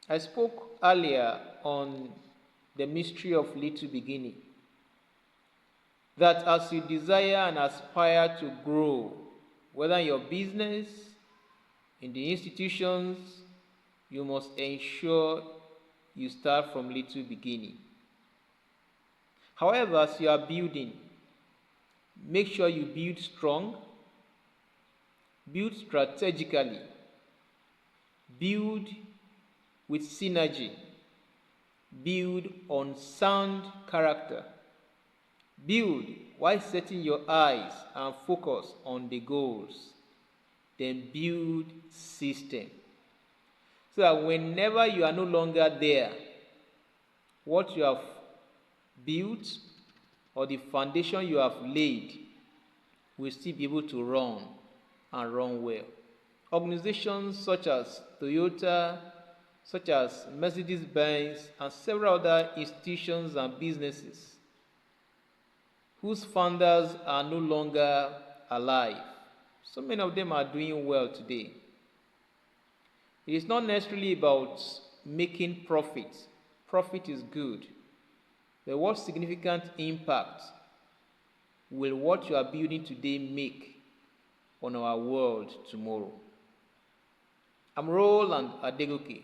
I spoke earlier on the mystery of little beginning. That as you desire and aspire to grow, whether in your business, in the institutions, you must ensure you start from little beginning. However, as you are building, make sure you build strong, build strategically, build with synergy, build on sound character, build while setting your eyes and focus on the goals, then build system. So that whenever you are no longer there, what you have built or the foundation you have laid will still be able to run and run well. Organizations such as Toyota, such as Mercedes-Benz, and several other institutions and businesses whose founders are no longer alive. So many of them are doing well today. It is not necessarily about making profit. Profit is good. But what significant impact will what you are building today make on our world tomorrow? I'm Roland Adegoke.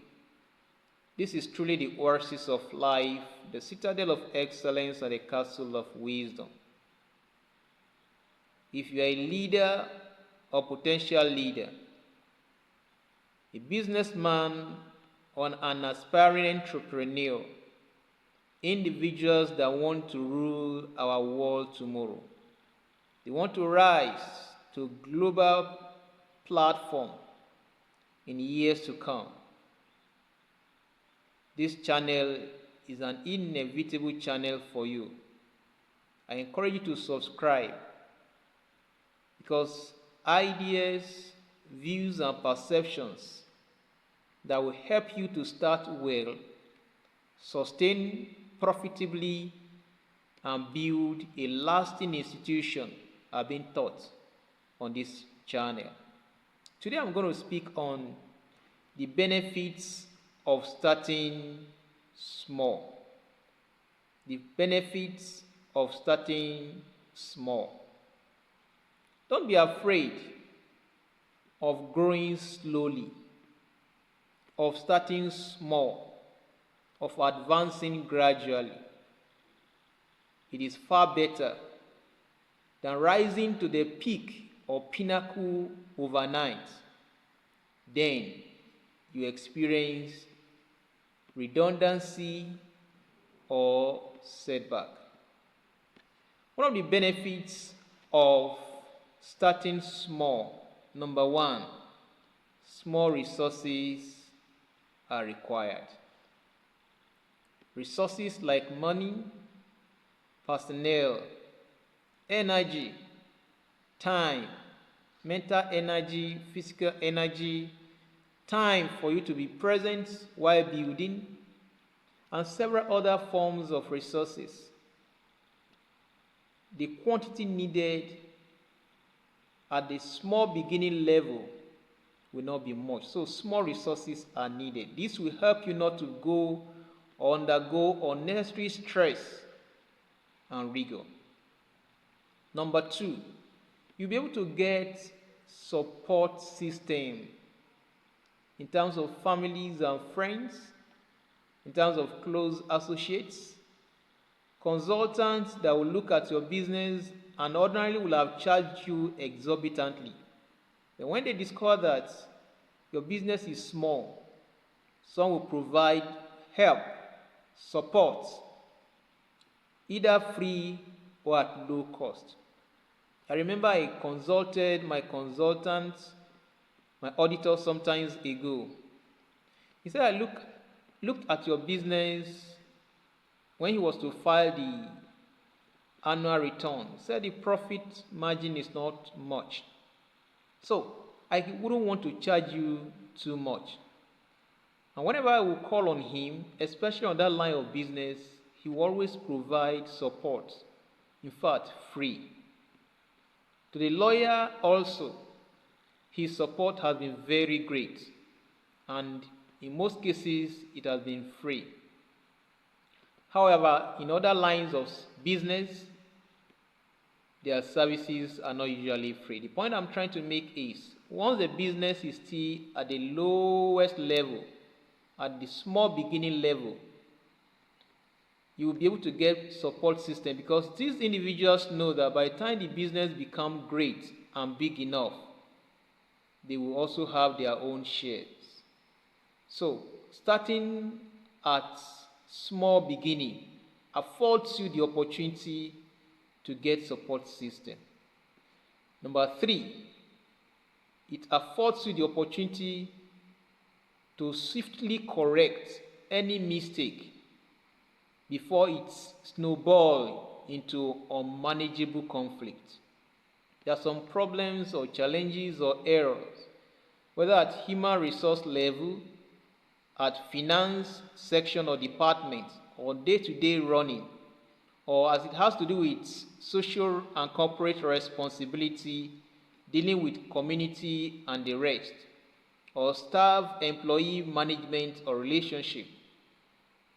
This is truly the oasis of life, the citadel of excellence, and the castle of wisdom. If you are a leader or potential leader, a businessman or an aspiring entrepreneur, individuals that want to rule our world tomorrow, they want to rise to a global platform in years to come. This channel is an inevitable channel for you. I encourage you to subscribe because ideas, views, and perceptions that will help you to start well, sustain profitably, and build a lasting institution are being taught on this channel. Today I'm going to speak on the benefits of starting small. The benefits of starting small. Don't be afraid of growing slowly, of starting small, of advancing gradually. It is far better than rising to the peak or pinnacle overnight. Then you experience redundancy or setback. One of the benefits of starting small, number one, small resources are required. Resources like money, personnel, energy, time, mental energy, physical energy, time for you to be present while building, and several other forms of resources. The quantity needed at the small beginning level will not be much. So small resources are needed. This will help you not to go or undergo unnecessary stress and rigor. Number two, you'll be able to get support system in terms of families and friends, in terms of close associates, consultants that will look at your business and ordinarily will have charged you exorbitantly. But when they discover that your business is small, some will provide help, support, either free or at low cost. I remember I consulted my consultant, my auditor, sometimes ago. He said, I looked at your business when he was to file the annual return. He said the profit margin is not much. So I wouldn't want to charge you too much. And whenever I will call on him, especially on that line of business, he will always provide support. In fact, free. To the lawyer also, his support has been very great. And In most cases, it has been free. However, in other lines of business, their services are not usually free. The point I'm trying to make is, once the business is still at the lowest level, at the small beginning level, you will be able to get support system, because these individuals know that by the time the business becomes great and big enough, they will also have their own shares. So starting at small beginning affords you the opportunity to get support system. Number 3, it affords you the opportunity to swiftly correct any mistake before it snowballs into unmanageable conflict. There are some problems or challenges or errors, whether at human resource level, at finance section or department, or day-to-day running, or as it has to do with social and corporate responsibility, dealing with community and the rest, or staff employee management or relationship.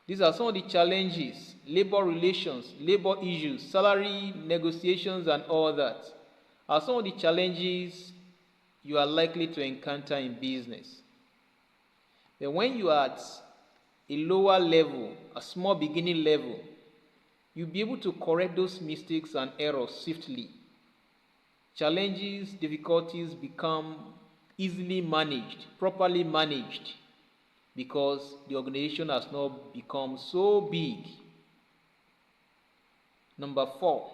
These are some of the challenges: labor relations, labor issues, salary negotiations, and all that are some of the challenges you are likely to encounter in business. But when you are at a lower level, a small beginning level, you'll be able to correct those mistakes and errors swiftly. Challenges, difficulties become easily managed, properly managed, because the organization has not become so big. Number 4,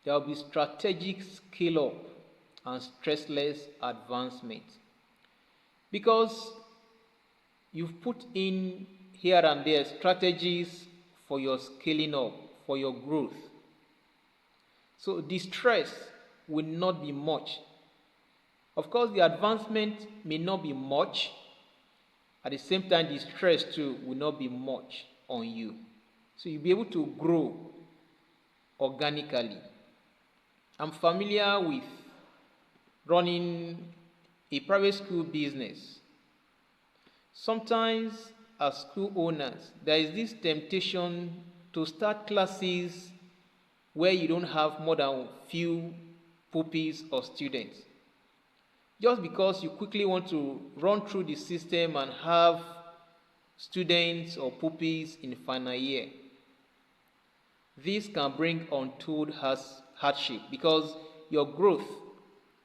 there will be strategic scale up and stressless advancement, because you've put in here and there strategies for your scaling up, for your growth. So the stress will not be much. Of course, the advancement may not be much. At the same time, the stress too will not be much on you. So you'll be able to grow organically. I'm familiar with running a private school business. Sometimes as school owners, there is this temptation to start classes where you don't have more than few pupils or students, just because you quickly want to run through the system and have students or pupils in the final year. This can bring untold hardship, because your growth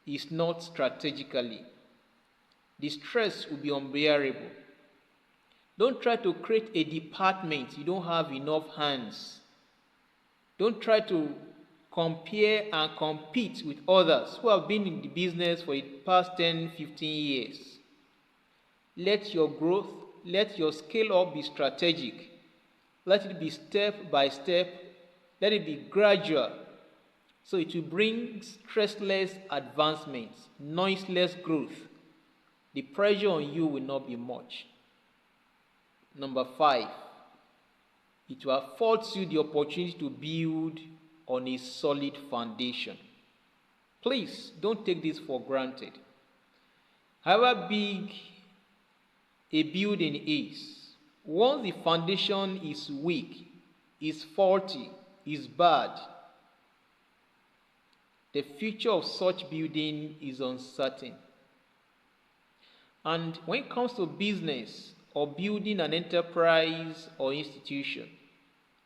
is not strategically. The stress will be unbearable. Don't try to create a department you don't have enough hands. Don't try to compare and compete with others who have been in the business for the past 10, 15 years. Let your growth, let your scale up be strategic. Let it be step by step. Let it be gradual. So it will bring stressless advancement, noiseless growth. The pressure on you will not be much. Number 5, it will afford you the opportunity to build on a solid foundation. Please don't take this for granted. However big a building is, once the foundation is weak, is faulty, is bad, the future of such building is uncertain. And when it comes to business or building an enterprise or institution,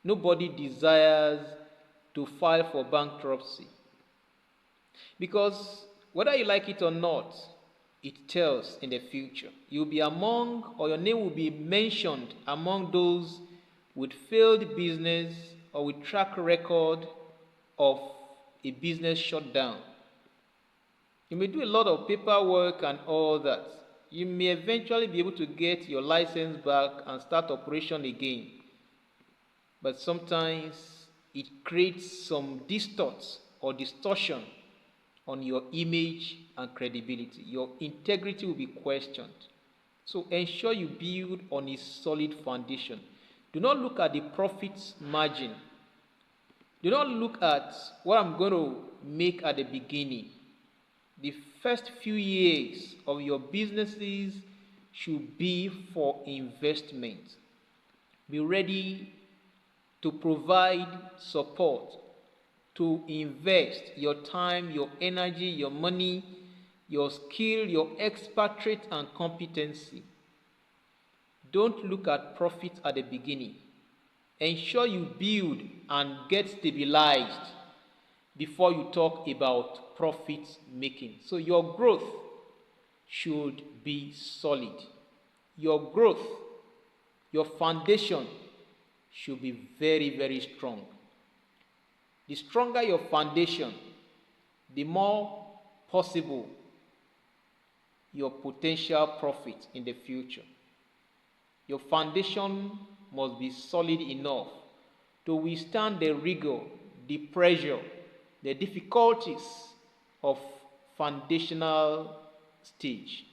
nobody desires to file for bankruptcy, because whether you like it or not, it tells in the future. You'll be among, or your name will be mentioned among those with failed business or with track record of a business shut down. You may do a lot of paperwork and all that. You may eventually be able to get your license back and start operation again. But sometimes it creates some distortion on your image and credibility. Your integrity will be questioned. So ensure you build on a solid foundation. Do not look at the profits margin. Do not look at what I'm going to make at the beginning. The first few years of your businesses should be for investment. Be ready to provide support, to invest your time, your energy, your money, your skill, your expertise and competency. Don't look at profit at the beginning. Ensure you build and get stabilized before you talk about profit making. So your growth should be solid. Your growth, your foundation should be very, very strong. The stronger your foundation, the more possible your potential profit in the future. Your foundation must be solid enough to withstand the rigor, the pressure, the difficulties of foundational stage.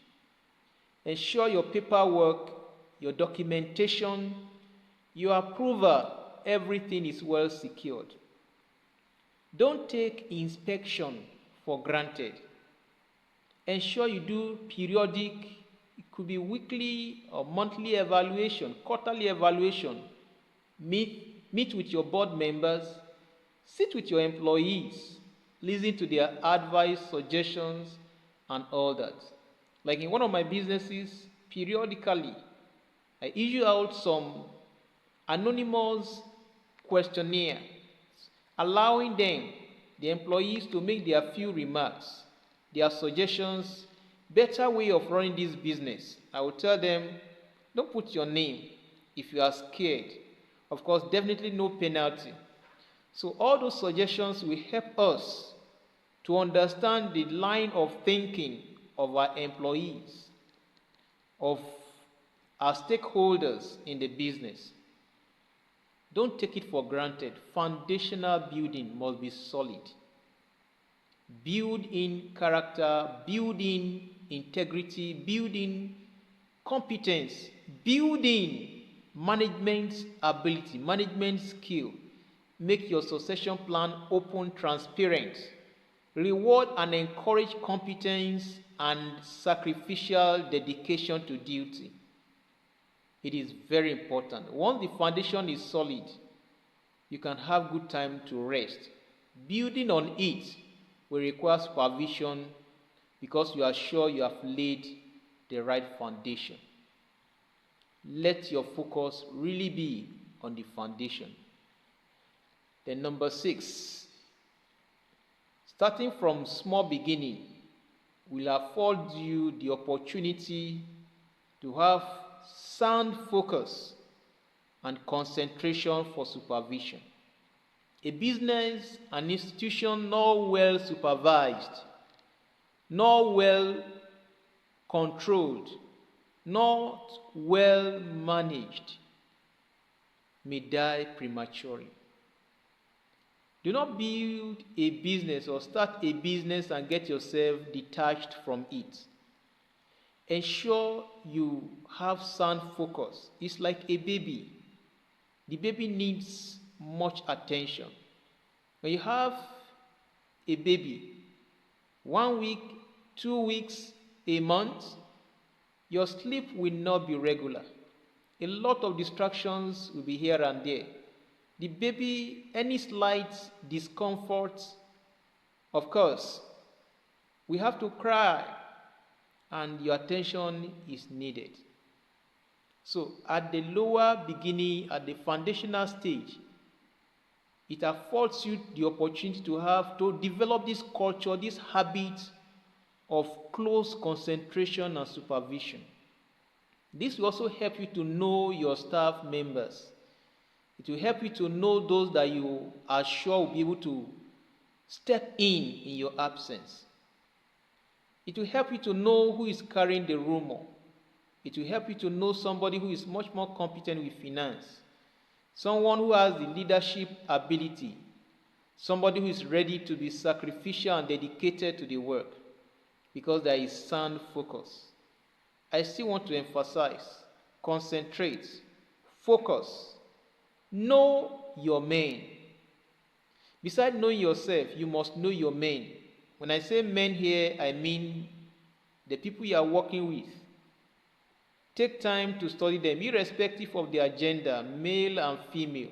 Ensure your paperwork, your documentation, your approval, everything is well secured. Don't take inspection for granted. Ensure you do periodic, it could be weekly or monthly evaluation, quarterly evaluation. Meet with your board members, sit with your employees, listen to their advice, suggestions, and all that. Like in one of my businesses, periodically, I issue out some anonymous questionnaire, allowing them, the employees, to make their few remarks, their suggestions, better way of running this business. I will tell them, don't put your name if you are scared. Of course, definitely no penalty. So all those suggestions will help us to understand the line of thinking of our employees, of our stakeholders in the business. Don't take it for granted. Foundational building must be solid. Build in character, build in integrity, build in competence, build in management ability, management skill. Make your succession plan open, transparent. Reward and encourage competence and sacrificial dedication to duty. It is very important. Once the foundation is solid, you can have good time to rest. Building on it will require supervision because you are sure you have laid the right foundation. Let your focus really be on the foundation. Then number 6, starting from small beginning will afford you the opportunity to have sound focus and concentration for supervision. A business, an institution not well supervised, not well controlled, not well managed may die prematurely. Do not build a business or start a business and get yourself detached from it. Ensure you have sound focus. It's like a baby. The baby needs much attention. When you have a baby, 1 week, 2 weeks, a month, your sleep will not be regular. A lot of distractions will be here and there. The baby, any slight discomfort, of course, we have to cry, and your attention is needed. So at the lower beginning, at the foundational stage, it affords you the opportunity to develop this culture, this habit of close concentration and supervision. This will also help you to know your staff members. It will help you to know those that you are sure will be able to step in your absence. It will help you to know who is carrying the rumor. It will help you to know somebody who is much more competent with finance, someone who has the leadership ability, somebody who is ready to be sacrificial and dedicated to the work because there is sound focus. I still want to emphasize, concentrate, focus. Know your men. Besides knowing yourself, you must know your men. When I say men here, I mean the people you are working with. Take time to study them, irrespective of their gender, male and female.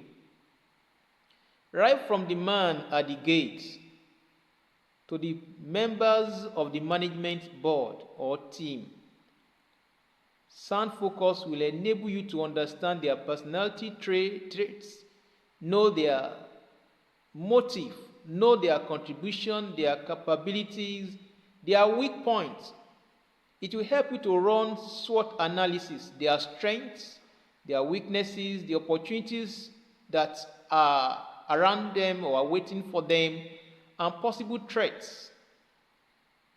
Right from the man at the gate to the members of the management board or team, sound focus will enable you to understand their personality traits, know their motive, know their contribution, their capabilities, their weak points. It will help you to run SWOT analysis, their strengths, their weaknesses, the opportunities that are around them or are waiting for them, and possible threats.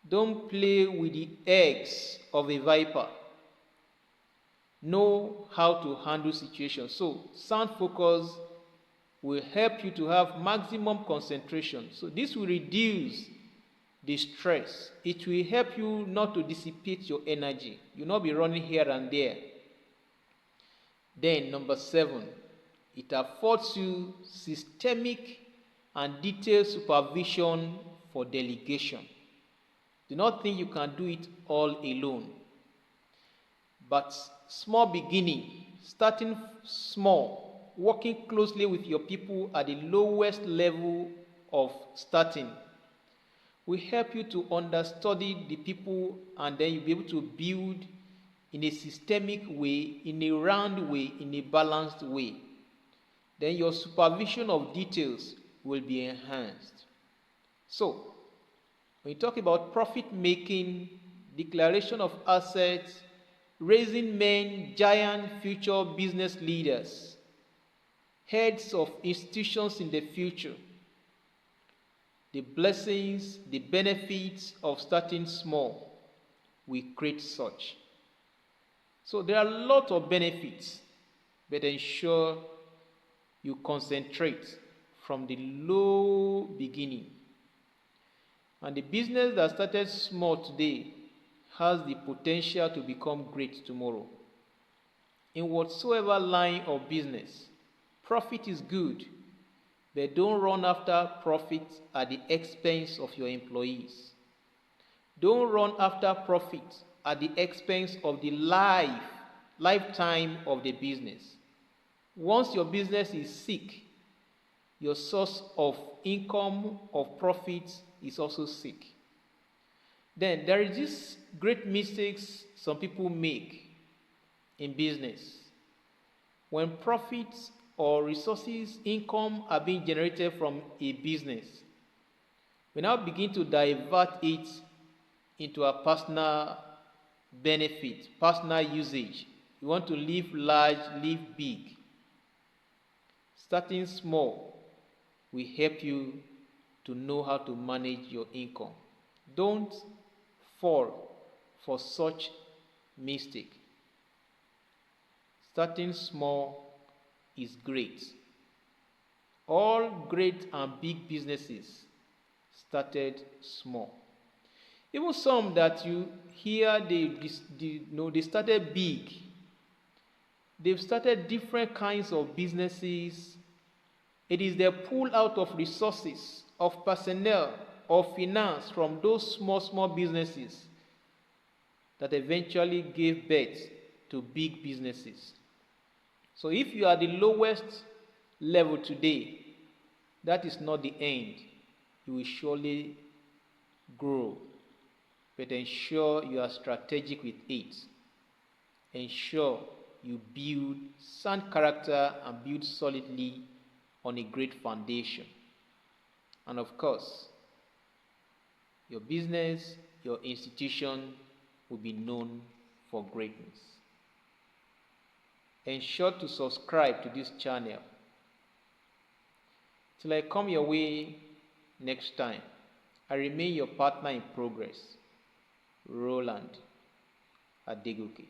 Don't play with the eggs of a viper. Know how to handle situations. So, sound focus will help you to have maximum concentration. So, this will reduce the stress. It will help you not to dissipate your energy. You'll not be running here and there. Then, number 7, it affords you systemic and detailed supervision for delegation. Do not think you can do it all alone. But small beginning, starting small, working closely with your people at the lowest level of starting, will help you to understudy the people, and then you'll be able to build in a systemic way, in a round way, in a balanced way. Then your supervision of details will be enhanced. So, when you talk about profit making, declaration of assets, raising men, giant future business leaders, heads of institutions in the future, the blessings, the benefits of starting small, we create such. So there are a lot of benefits, but ensure you concentrate from the low beginning. And the business that started small today has the potential to become great tomorrow. In whatsoever line of business, profit is good, but don't run after profit at the expense of your employees. Don't run after profit at the expense of the lifetime of the business. Once your business is sick, your source of income, of profits is also sick. Then there is this great mistakes some people make in business. When profits or resources, income are being generated from a business, we now begin to divert it into a personal benefit, personal usage. You want to live large, live big. Starting small will help you to know how to manage your income. Don't fall for such mistake. Starting small is great. All great and big businesses started small. Even some that you hear they started big. They've started different kinds of businesses. It is the pull out of resources, of personnel, of finance from those small businesses that eventually gave birth to big businesses. So if you are the lowest level today, that is not the end. You will surely grow. But ensure you are strategic with it. Ensure you build sound character and build solidly on a great foundation. And of course, your business, your institution will be known for greatness. Ensure to subscribe to this channel. Till I come your way next time, I remain your partner in progress, Roland Adegoke.